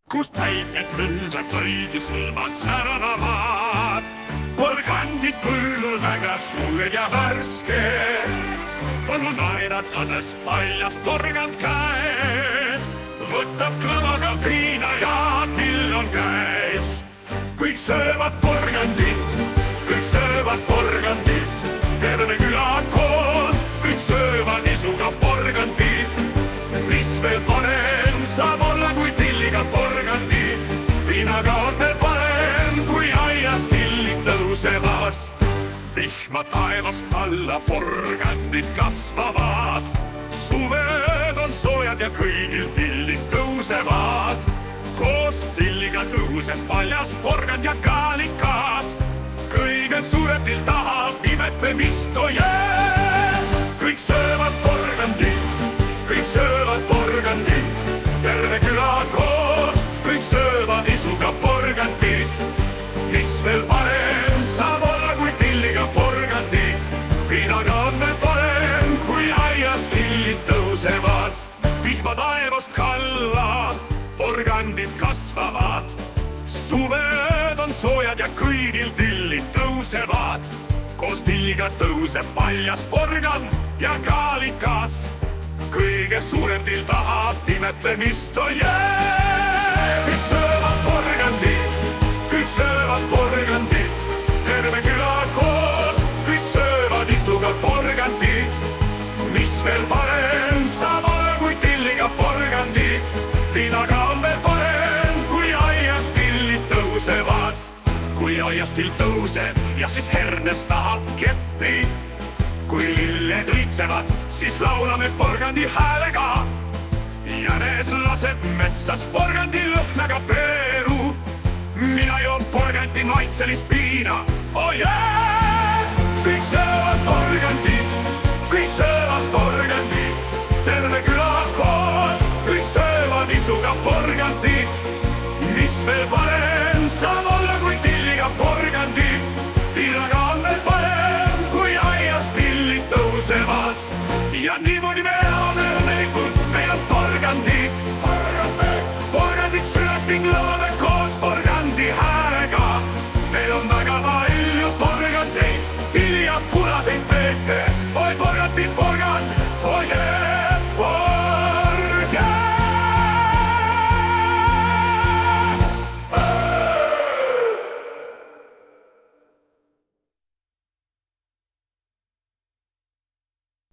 Kust päike tõuseb kõigi silmad säranavad. Porgandid põllul väga suured ja värsked. Põllul naeratades paljast porgand käes. Võtab kõlaga viina ja till on käes. Kõik söövad porgandit, kõik söövad porgandit. Terve küla koos, kõik söövad isuga porgandit. Mis veel parem saab olla kui tilliga porgandid. Viinaga on veel parem kui aias tillid tõusevad. Vihma taevast alla porgandid kasvavad. Suved on soojad ja kõigil tillid tõusevad. Koos tilliga tõuseb paljas porgand ja kaalikas. Kõige suurem till tahab imetlemist, oh yeah! Kõik söövad porgandit, kõik söövad porgandit. Terve küla koos, kõik söövad isuga porgandit. Mis veel parem saab olla kui tilliga porgandit. Viinaga on veel parem kui aias tillid tõusevad. Vihma taevast kalla porgandid kasvavad. Suved on soojad ja kõigil tillid tõusevad. Koos tilliga tõuseb paljas porgand ja kaalikas. Kõige suurem till tahab imetlemist, oh yeah! Kõik söövad porgandit, kõik söövad porgandit. Terve küla koos, kõik söövad isuga porgandit. Mis veel parem saab olla kui tilliga porgandit. Viinaga on veel parem kui aias tillid tõusevad. Kui aias till tõuseb ja siis hernes tahab keppi. Kui lilled õitsevad, siis laulame porgandi häälega. Jänes laseb metsas porgandi lõhnaga peeru. Mina joon porgandi maitselist viina, oh yeah! Kõik söövad porgandit, kõik söövad porgandit. Terve küla koos, kõik söövad isuga porgandit. Mis veel parem saab olla kui tilliga porgandit. Viinaga on veel parem kui aias tillid tõusevad. Ja niimoodi me